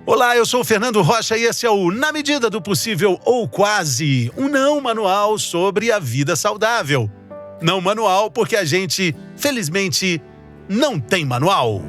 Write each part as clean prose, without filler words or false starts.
Olá, eu sou o Fernando Rocha e esse é o Na Medida do Possível ou Quase, um não manual sobre a vida saudável. Não manual porque a gente, felizmente, não tem manual.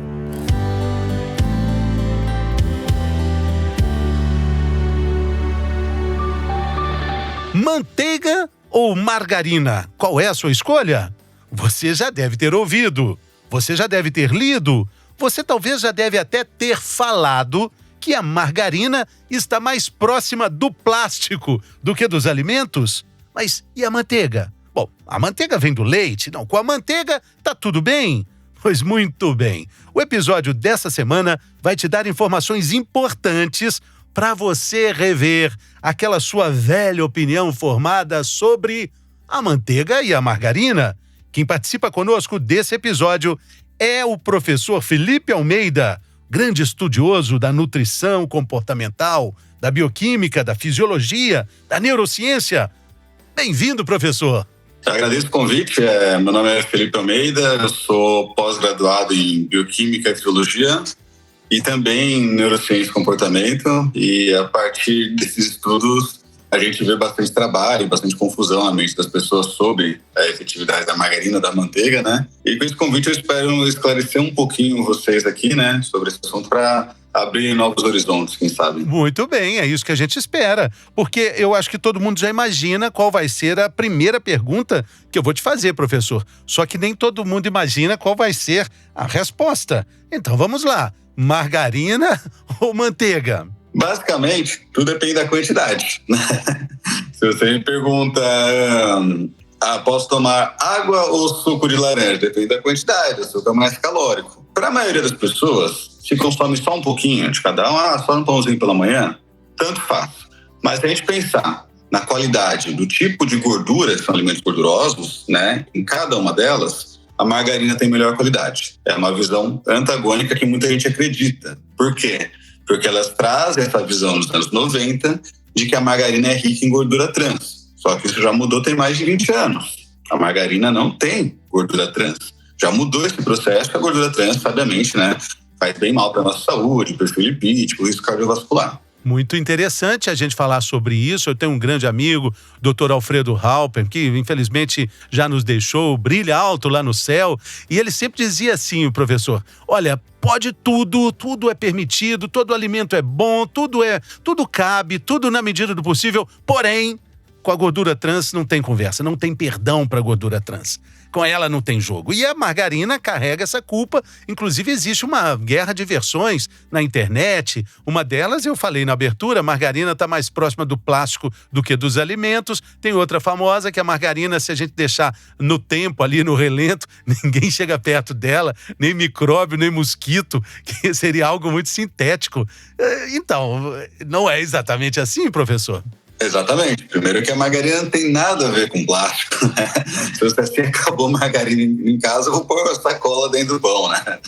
Manteiga ou margarina? Qual é a sua escolha? Você já deve ter ouvido, você já deve ter lido, você talvez já deve até ter falado que a margarina está mais próxima do plástico do que dos alimentos. Mas e a manteiga? Bom, a manteiga vem do leite, não, com a manteiga tá tudo bem? Pois muito bem. O episódio dessa semana vai te dar informações importantes para você rever aquela sua velha opinião formada sobre a manteiga e a margarina. Quem participa conosco desse episódio é o professor Felipe Almeida, grande estudioso da nutrição comportamental, da bioquímica, da fisiologia, da neurociência. Bem-vindo, professor. Eu agradeço o convite. Meu nome é Felipe Almeida, eu sou pós-graduado em bioquímica e fisiologia e também em neurociência e comportamento. E a partir desses estudos, a gente vê bastante trabalho, bastante confusão na mente das pessoas sobre a efetividade da margarina, da manteiga, né? E com esse convite eu espero esclarecer um pouquinho vocês aqui, né, sobre esse assunto para abrir novos horizontes, quem sabe. Muito bem, é isso que a gente espera, porque eu acho que todo mundo já imagina qual vai ser a primeira pergunta que eu vou te fazer, professor. Só que nem todo mundo imagina qual vai ser a resposta. Então vamos lá, margarina ou manteiga? Basicamente, tudo depende da quantidade. Se você me pergunta, posso tomar água ou suco de laranja? Depende da quantidade, o suco é mais calórico. Para a maioria das pessoas, se consome só um pouquinho de cada um, só um pãozinho pela manhã, tanto faz. Mas se a gente pensar na qualidade do tipo de gordura, que são alimentos gordurosos, né, em cada uma delas, a margarina tem melhor qualidade. É uma visão antagônica que muita gente acredita. Por quê? Porque elas trazem essa visão dos anos 90 de que a margarina é rica em gordura trans. Só que isso já mudou tem mais de 20 anos. A margarina não tem gordura trans. Já mudou esse processo, a gordura trans, sabiamente, né, faz bem mal para a nossa saúde, perfil lipídico, risco cardiovascular. Muito interessante a gente falar sobre isso. Eu tenho um grande amigo, Dr. Alfredo Halper, que infelizmente já nos deixou, brilha alto lá no céu. E ele sempre dizia assim, o professor, olha, pode tudo é permitido, todo alimento é bom, tudo cabe, tudo na medida do possível, porém, com a gordura trans não tem conversa, não tem perdão para a gordura trans. Com ela não tem jogo. E a margarina carrega essa culpa. Inclusive, existe uma guerra de versões na internet. Uma delas, eu falei na abertura, a margarina está mais próxima do plástico do que dos alimentos. Tem outra famosa que a margarina, se a gente deixar no tempo, ali no relento, ninguém chega perto dela, nem micróbio, nem mosquito, que seria algo muito sintético. Então, não é exatamente assim, professor? Exatamente. Primeiro que a margarina não tem nada a ver com plástico, né? Se você assim acabou margarina em casa, eu vou pôr uma sacola dentro do pão, né?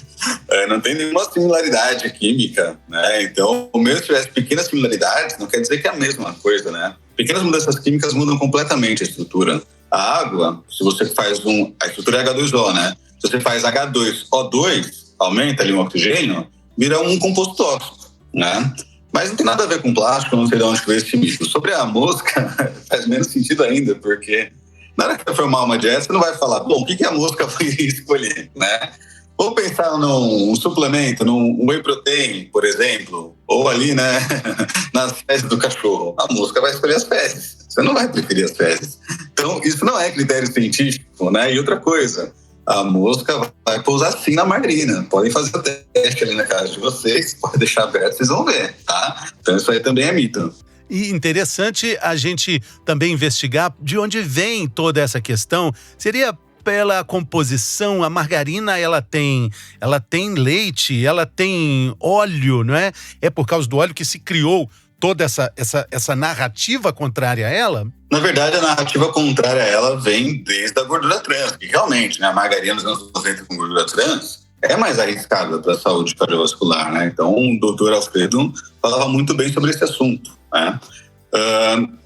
Não tem nenhuma similaridade química, né? Então, mesmo se tivesse pequenas similaridades, não quer dizer que é a mesma coisa, né? Pequenas mudanças químicas mudam completamente a estrutura. A água, se você faz a estrutura é H2O, né? Se você faz H2O2, aumenta ali o oxigênio, vira um composto tóxico, né? Mas não tem nada a ver com plástico, não sei de onde veio esse mito. Sobre a mosca, faz menos sentido ainda, porque na hora que vai formar uma dieta, você não vai falar, bom, o que a mosca foi escolher, né? Ou pensar num suplemento, num whey protein, por exemplo, ou ali, né, nas fezes do cachorro. A mosca vai escolher as fezes, você não vai preferir as fezes. Então, isso não é critério científico, né? E outra coisa, a mosca vai pousar sim na margarina. Podem fazer o teste ali na casa de vocês, pode deixar aberto, vocês vão ver, tá? Então isso aí também é mito. E interessante a gente também investigar de onde vem toda essa questão. Seria pela composição, a margarina ela tem leite, ela tem óleo, não é? É por causa do óleo que se criou toda essa narrativa contrária a ela? Na verdade, a narrativa contrária a ela vem desde a gordura trans, que realmente, né, a margarina nos anos 90 com gordura trans é mais arriscada para a saúde cardiovascular, né? Então, o doutor Alfredo falava muito bem sobre esse assunto, né?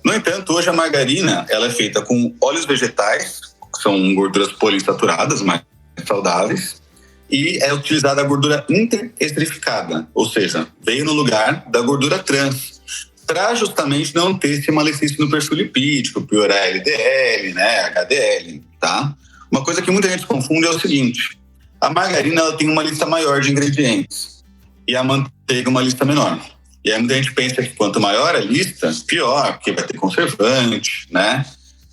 No entanto, hoje a margarina ela é feita com óleos vegetais, que são gorduras poliinsaturadas mais saudáveis, e é utilizada a gordura interestrificada, ou seja, veio no lugar da gordura trans, para justamente não ter esse malefício no perfil lipídico, piorar LDL, né, HDL, tá? Uma coisa que muita gente confunde é o seguinte: a margarina ela tem uma lista maior de ingredientes e a manteiga uma lista menor. E aí muita gente pensa que quanto maior a lista, pior, porque vai ter conservante, né?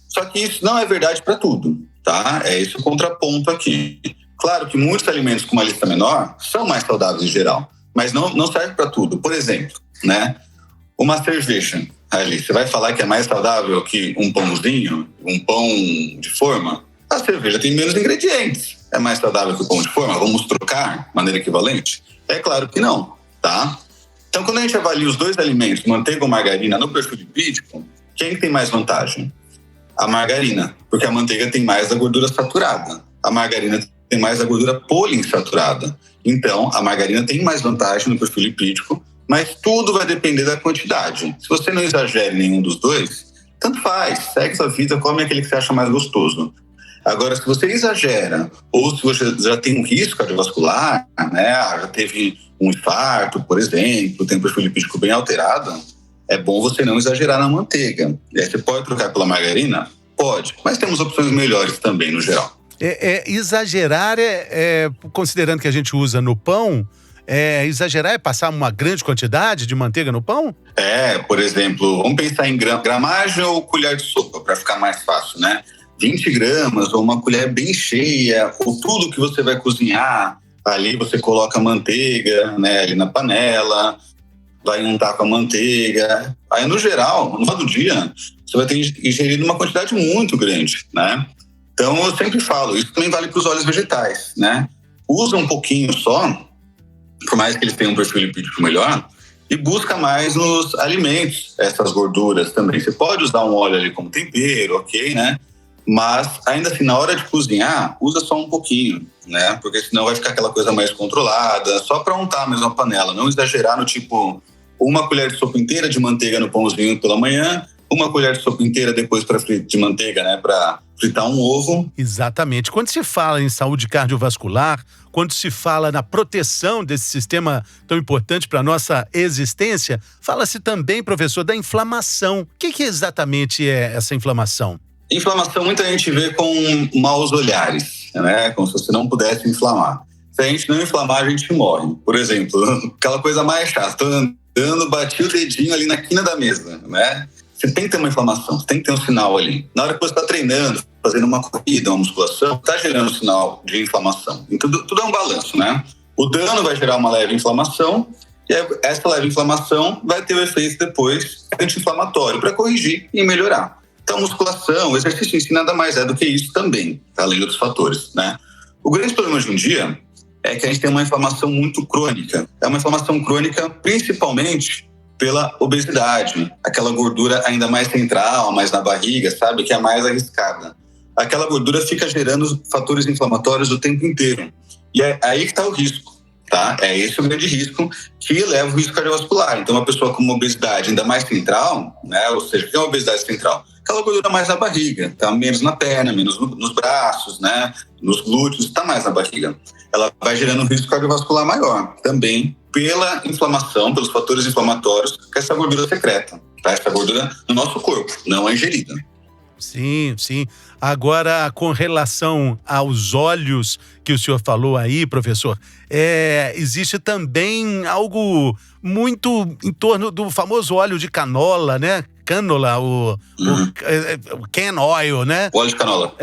Só que isso não é verdade para tudo, tá? É esse o contraponto aqui. Claro que muitos alimentos com uma lista menor são mais saudáveis em geral, mas não serve para tudo. Por exemplo, né? Uma cerveja, ali, você vai falar que é mais saudável que um pãozinho, um pão de forma? A cerveja tem menos ingredientes. É mais saudável que o pão de forma? Vamos trocar de maneira equivalente? É claro que não, tá? Então, quando a gente avalia os dois alimentos, manteiga ou margarina, no perfil lipídico, quem tem mais vantagem? A margarina, porque a manteiga tem mais da gordura saturada. A margarina tem mais da gordura poliinsaturada. Então, a margarina tem mais vantagem no perfil lipídico, mas tudo vai depender da quantidade. Se você não exagera em nenhum dos dois, tanto faz, segue sua vida, come aquele que você acha mais gostoso. Agora, se você exagera, ou se você já tem um risco cardiovascular, né, já teve um infarto, por exemplo, tem um perfil lipídico bem alterado, é bom você não exagerar na manteiga. E aí você pode trocar pela margarina? Pode, mas temos opções melhores também, no geral. Exagerar, considerando que a gente usa no pão, exagerar é passar uma grande quantidade de manteiga no pão? Por exemplo, vamos pensar em gramagem ou colher de sopa, para ficar mais fácil, né? 20 gramas ou uma colher bem cheia, ou tudo que você vai cozinhar, ali você coloca manteiga, né, ali na panela, vai untar com a manteiga. Aí, no geral, no final do dia, você vai ter ingerido uma quantidade muito grande, né? Então, eu sempre falo, isso também vale para os óleos vegetais, né? Usa um pouquinho só, por mais que eles tenham um perfil lipídico melhor, e busca mais nos alimentos essas gorduras também. Você pode usar um óleo ali como tempero, ok, né? Mas, ainda assim, na hora de cozinhar, usa só um pouquinho, né? Porque senão vai ficar aquela coisa mais controlada, só para untar mesmo a panela. Não exagerar no tipo, uma colher de sopa inteira de manteiga no pãozinho pela manhã, uma colher de sopa inteira depois de manteiga, né? Para fritar um ovo. Exatamente. Quando se fala em saúde cardiovascular, quando se fala na proteção desse sistema tão importante para a nossa existência, fala-se também, professor, da inflamação. O que exatamente é essa inflamação? Inflamação muita gente vê com maus olhares, né? Como se você não pudesse inflamar. Se a gente não inflamar, a gente morre. Por exemplo, aquela coisa mais chata, tô andando, bati o dedinho ali na quina da mesa, né? Você tem que ter uma inflamação, você tem que ter um sinal ali. Na hora que você está treinando, fazendo uma corrida, uma musculação, está gerando um sinal de inflamação. Então, tudo é um balanço, né? O dano vai gerar uma leve inflamação, e essa leve inflamação vai ter o efeito depois anti-inflamatório para corrigir e melhorar. Então, musculação, exercício em si nada mais é do que isso também, além de outros fatores, né? O grande problema hoje em dia é que a gente tem uma inflamação muito crônica. É uma inflamação crônica principalmente pela obesidade, aquela gordura ainda mais central, mais na barriga, sabe? Que é a mais arriscada. Aquela gordura fica gerando fatores inflamatórios o tempo inteiro. E é aí que está o risco, tá? É esse o grande risco que leva o risco cardiovascular. Então, uma pessoa com uma obesidade ainda mais central, né? Ou seja, o que é uma obesidade central? Aquela gordura mais na barriga, tá menos na perna, menos nos braços, né? Nos glúteos, tá mais na barriga. Ela vai gerando um risco cardiovascular maior, também pela inflamação, pelos fatores inflamatórios que essa gordura secreta, tá? Essa gordura no nosso corpo, não é ingerida. Sim, sim. Agora, com relação aos óleos que o senhor falou aí, professor, existe também algo muito em torno do famoso óleo de canola, né? Canola, o can oil, né? O óleo de canola.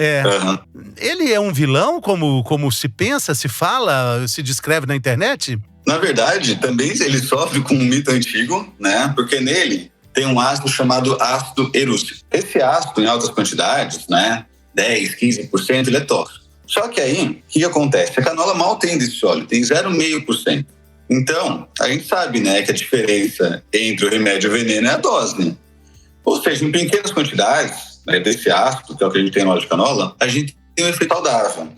Ele é um vilão, como se pensa, se fala, se descreve na internet? Na verdade, também ele sofre com um mito antigo, né? Porque nele tem um ácido chamado ácido erústico. Esse ácido, em altas quantidades, né? 10, 15%, ele é tóxico. Só que aí, o que acontece? A canola mal tem desse óleo, tem 0,5%. Então, a gente sabe, né, que a diferença entre o remédio e o veneno é a dose, né? Ou seja, em pequenas quantidades, né, desse ácido, que é o que a gente tem no óleo de canola, a gente tem um efeito saudável.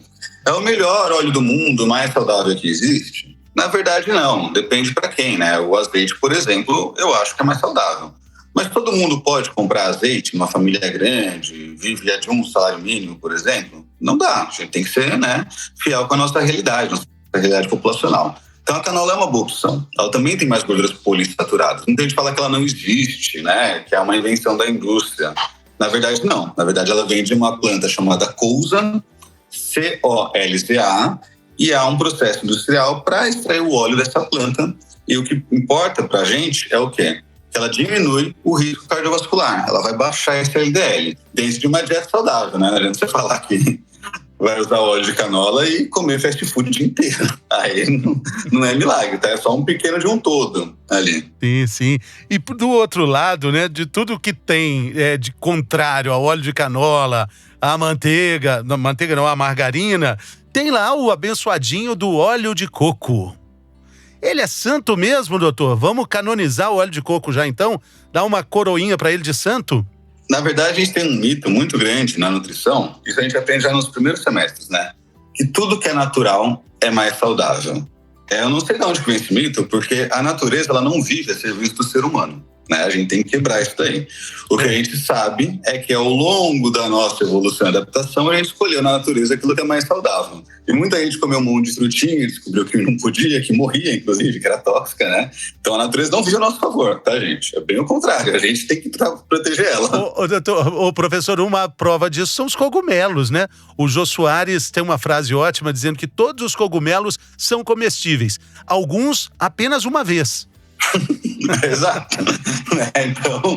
É o melhor óleo do mundo, o mais saudável que existe? Na verdade, não. Depende para quem, né? O azeite, por exemplo, eu acho que é mais saudável. Mas todo mundo pode comprar azeite, uma família grande, vive de um salário mínimo, por exemplo? Não dá. A gente tem que ser, né, fiel com a nossa realidade. Nossa para a realidade populacional. Então a canola é uma boa opção. Ela também tem mais gorduras poliinsaturadas. Muita gente fala que ela não existe, né? Que é uma invenção da indústria. Na verdade, não. Na verdade, ela vem de uma planta chamada colza, C-O-L-Z-A, e há um processo industrial para extrair o óleo dessa planta. E o que importa para a gente é o quê? Que ela diminui o risco cardiovascular. Ela vai baixar esse LDL dentro de uma dieta saudável, né? Não adianta você falar que vai usar óleo de canola e comer fast food o dia inteiro. Aí não é milagre, tá? É só um pequeno de um todo ali. Sim, sim. E do outro lado, né, de tudo que tem de contrário ao óleo de canola, a manteiga, não, a margarina, tem lá o abençoadinho do óleo de coco. Ele é santo mesmo, doutor? Vamos canonizar o óleo de coco já então? Dar uma coroinha para ele de santo? Na verdade, a gente tem um mito muito grande na nutrição, isso a gente aprende já nos primeiros semestres, né? Que tudo que é natural é mais saudável. Eu não sei de onde vem esse mito, porque a natureza ela não vive a serviço do ser humano, né? A gente tem que quebrar isso daí. O que a gente sabe é que ao longo da nossa evolução e adaptação, a gente escolheu na natureza aquilo que é mais saudável. E muita gente comeu um monte de frutinha, descobriu que não podia, que morria, inclusive, que era tóxica, né? Então a natureza não vive a nosso favor, tá, gente? É bem o contrário, a gente tem que proteger ela. Ô, professor, uma prova disso são os cogumelos, né? O Jô Soares tem uma frase ótima dizendo que todos os cogumelos são comestíveis. Alguns apenas uma vez. Exato. Então,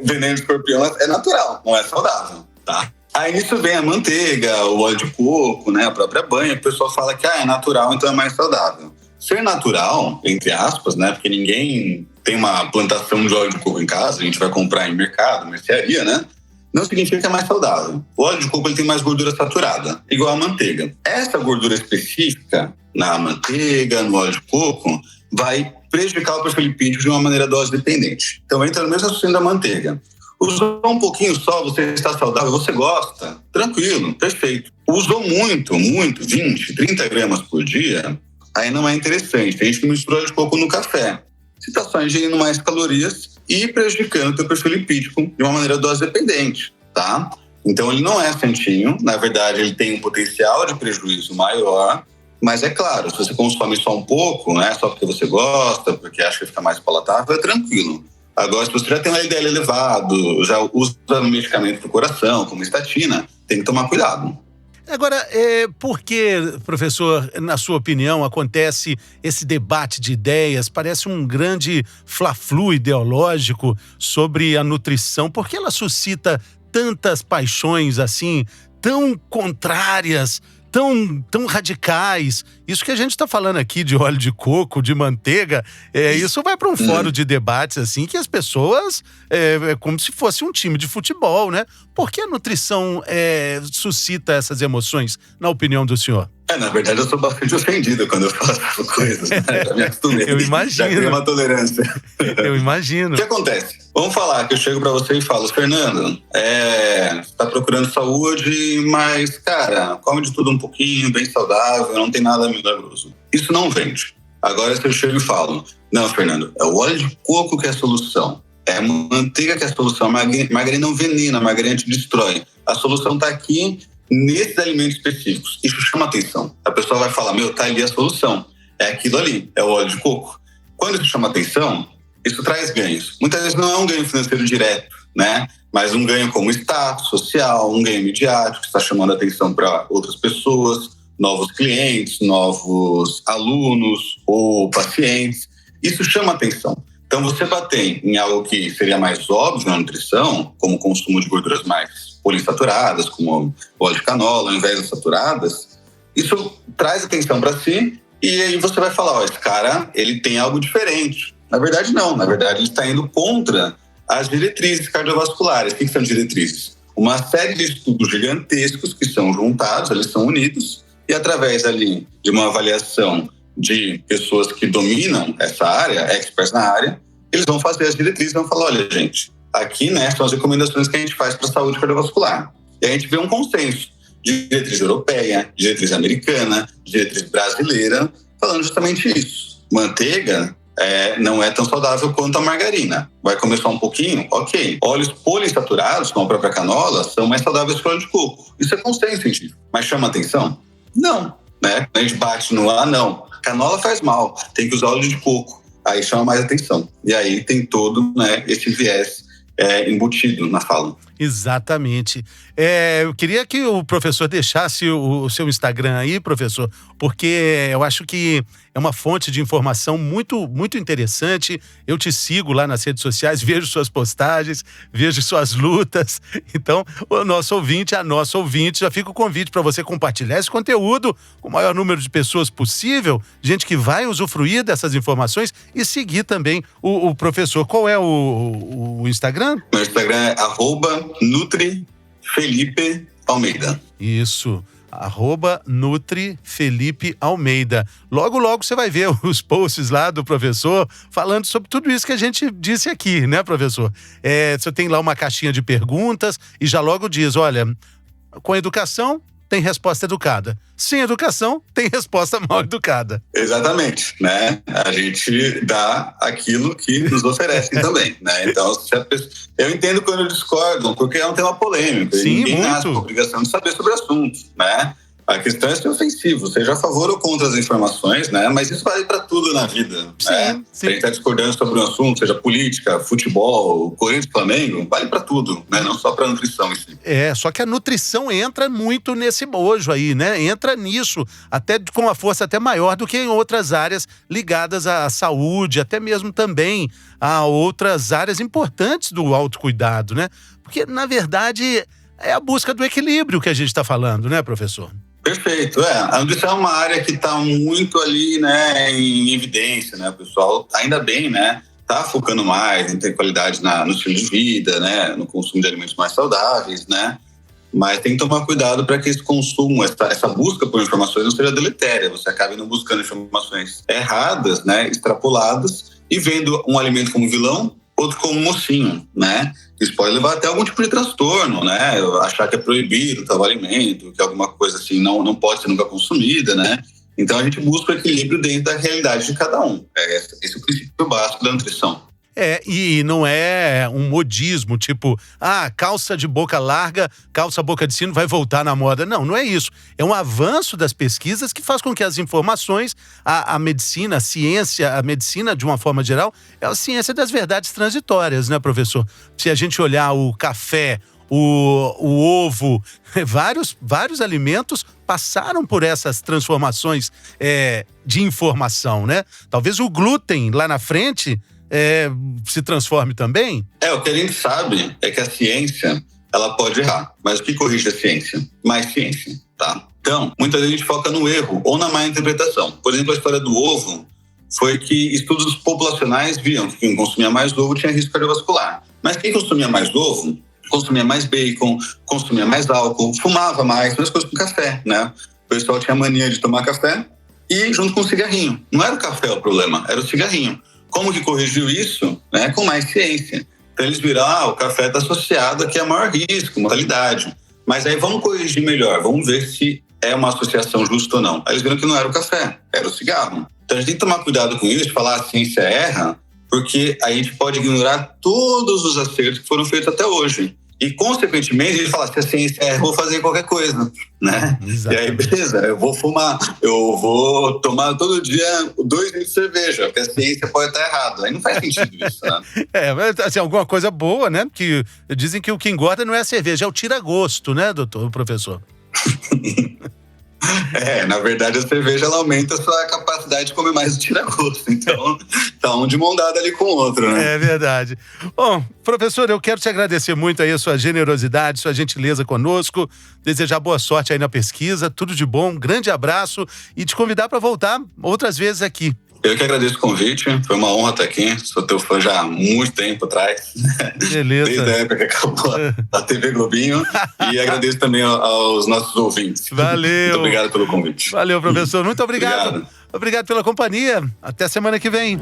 veneno de escorpião é natural, não é saudável, tá? Aí nisso vem a manteiga, o óleo de coco, né, a própria banha, que o pessoal fala que é natural, então é mais saudável. Ser natural, entre aspas, né, porque ninguém tem uma plantação de óleo de coco em casa, a gente vai comprar em mercado, mercearia, né, não significa que é mais saudável. O óleo de coco ele tem mais gordura saturada, igual a manteiga. Essa gordura específica na manteiga, no óleo de coco, vai prejudicar o perfil lipídico de uma maneira dose dependente. Então entra no mesmo raciocínio da manteiga. Usou um pouquinho só, você está saudável, você gosta, tranquilo, perfeito. Usou muito, 20, 30 gramas por dia, aí não é interessante. Tem gente que mistura óleo de coco no café. Você está só ingerindo mais calorias e prejudicando o teu perfil lipídico de uma maneira dose dependente, tá? Então ele não é santinho, na verdade ele tem um potencial de prejuízo maior, mas é claro, se você consome só um pouco, né, só porque você gosta, porque acha que fica mais palatável, é tranquilo. Agora, se você já tem um LDL elevado, já usa medicamento para o coração, como estatina, tem que tomar cuidado. Agora, por que, professor, na sua opinião, acontece esse debate de ideias? Parece um grande fla-flu ideológico sobre a nutrição. Por que ela suscita tantas paixões assim, tão contrárias, tão radicais? Isso que a gente está falando aqui de óleo de coco, de manteiga, isso vai para um fórum de debates assim que as pessoas é como se fosse um time de futebol, né? Por que a nutrição suscita essas emoções, na opinião do senhor? Na verdade, eu sou bastante ofendido quando eu faço essas coisas, né? Já me acostumei. Eu imagino. Já tenho uma tolerância. Eu imagino. O que acontece? Vamos falar que eu chego pra você e falo, Fernando, você tá procurando saúde, mas, cara, come de tudo um pouquinho, bem saudável, não tem nada milagroso. Isso não vende. Agora, se eu chego e falo, não, Fernando, é o óleo de coco que é a solução. É a manteiga que é a solução. Margarina não venena, margarina te destrói. A solução tá aqui nesses alimentos específicos. Isso chama atenção. A pessoa vai falar, tá ali a solução. É aquilo ali, é o óleo de coco. Quando isso chama atenção, isso traz ganhos. Muitas vezes não é um ganho financeiro direto, né? Mas um ganho como status social, um ganho midiático, que está chamando atenção para outras pessoas, novos clientes, novos alunos ou pacientes. Isso chama atenção. Então, você bater em algo que seria mais óbvio na nutrição, como o consumo de gorduras mais poliinsaturadas, como óleo de canola, ao invés das saturadas, isso traz atenção para si e aí você vai falar, esse cara, ele tem algo diferente. Na verdade, não. Na verdade, ele está indo contra as diretrizes cardiovasculares. O que são diretrizes? Uma série de estudos gigantescos que são juntados, eles são unidos e através ali de uma avaliação de pessoas que dominam essa área, experts na área, eles vão fazer as diretrizes e vão falar, olha, gente, aqui, né, são as recomendações que a gente faz para a saúde cardiovascular. E a gente vê um consenso de diretriz europeia, diretriz americana, diretriz brasileira, falando justamente isso. Manteiga não é tão saudável quanto a margarina. Vai comer só um pouquinho? Ok. Óleos poliinsaturados, como a própria canola, são mais saudáveis que o óleo de coco. Isso é consenso científico. Mas chama atenção? Não. né? Quando a gente bate no não, canola faz mal, tem que usar óleo de coco, aí chama mais atenção. E aí tem todo, né, esse viés embutido na fala. Exatamente. Eu queria que o professor deixasse o seu Instagram aí, professor, porque eu acho que é uma fonte de informação muito, muito interessante. Eu te sigo lá nas redes sociais, vejo suas postagens, vejo suas lutas. Então, o nosso ouvinte, a nossa ouvinte, já fica o convite para você compartilhar esse conteúdo com o maior número de pessoas possível, gente que vai usufruir dessas informações e seguir também o professor. Qual é o Instagram? Meu Instagram é @NutriFelipeAlmeida. Isso, @NutriFelipeAlmeida. Logo, logo você vai ver os posts lá do professor falando sobre tudo isso que a gente disse aqui, né, professor? Você tem lá uma caixinha de perguntas e já logo diz, olha, com educação tem resposta educada. Sem educação, tem resposta mal educada. Exatamente, né? A gente dá aquilo que nos oferecem também, né? Então, eu entendo quando discordam, porque é um tema polêmico. Sim, ninguém muito. nasce com a obrigação de saber sobre o assunto, né? A questão é ser ofensivo, seja a favor ou contra as informações, né? Mas isso vale para tudo na vida, Sim, né? sim. Se a gente está discordando sobre um assunto, seja política, futebol, Corinthians, Flamengo, vale para tudo, né? Não só para nutrição em si. Só que a nutrição entra muito nesse bojo aí, né? Entra nisso, até com uma força até maior do que em outras áreas ligadas à saúde, até mesmo também a outras áreas importantes do autocuidado, né? Porque, na verdade, é a busca do equilíbrio que a gente está falando, né, professor? Perfeito, a nutrição é uma área que está muito ali, né, em evidência, né, o pessoal, ainda bem, né, tá focando mais em ter qualidade no estilo de vida, né, no consumo de alimentos mais saudáveis, né, mas tem que tomar cuidado para que esse consumo, essa busca por informações não seja deletéria, você acaba não buscando informações erradas, né, extrapoladas e vendo um alimento como vilão, outro como mocinho, né? Isso pode levar até algum tipo de transtorno, né? Achar que é proibido tal alimento, que alguma coisa assim não pode ser nunca consumida, né? Então a gente busca o equilíbrio dentro da realidade de cada um. Esse é o princípio básico da nutrição. E não é um modismo, tipo, calça de boca larga, calça boca de sino vai voltar na moda. Não, não é isso. É um avanço das pesquisas que faz com que as informações, a medicina, a ciência, a medicina de uma forma geral, é a ciência das verdades transitórias, né, professor? Se a gente olhar o café, o ovo, vários alimentos passaram por essas transformações de informação, né? Talvez o glúten lá na frente se transforme também? O que a gente sabe é que a ciência, ela pode errar. Mas o que corrige a ciência? Mais ciência, tá? Então, muitas vezes a gente foca no erro ou na má interpretação. Por exemplo, a história do ovo foi que estudos populacionais viam que quem consumia mais ovo tinha risco cardiovascular. Mas quem consumia mais ovo, consumia mais bacon, consumia mais álcool, fumava mais coisas com café, né? O pessoal tinha mania de tomar café e junto com o cigarrinho. Não era o café o problema, era o cigarrinho. Como que corrigiu isso? Né? Com mais ciência. Então eles viram, o café está associado aqui a maior risco, mortalidade. Mas aí vamos corrigir melhor, vamos ver se é uma associação justa ou não. Aí eles viram que não era o café, era o cigarro. Então a gente tem que tomar cuidado com isso, falar a ciência erra, porque a gente pode ignorar todos os acertos que foram feitos até hoje. E, consequentemente, ele fala, se a ciência erra, eu vou fazer qualquer coisa, né? Exatamente. E aí, beleza, eu vou fumar, eu vou tomar todo dia 2 litros de cerveja, porque a ciência pode estar errada. Aí não faz sentido isso, né? Mas, assim, alguma coisa boa, né? Que dizem que o que engorda não é a cerveja, é o tira-gosto, né, doutor, professor? Na verdade, a cerveja ela aumenta a sua capacidade de comer mais do tira-gosto. Então, tá um de mão dada ali com o outro, né? É verdade. Bom, professor, eu quero te agradecer muito aí a sua generosidade, sua gentileza conosco, desejar boa sorte aí na pesquisa, tudo de bom, um grande abraço e te convidar para voltar outras vezes aqui. Eu que agradeço o convite, foi uma honra estar aqui, sou teu fã já há muito tempo atrás. Beleza. Desde a época que acabou a TV Globinho e agradeço também aos nossos ouvintes. Valeu. Muito obrigado pelo convite. Valeu, professor, muito obrigado. Obrigado pela companhia, até semana que vem.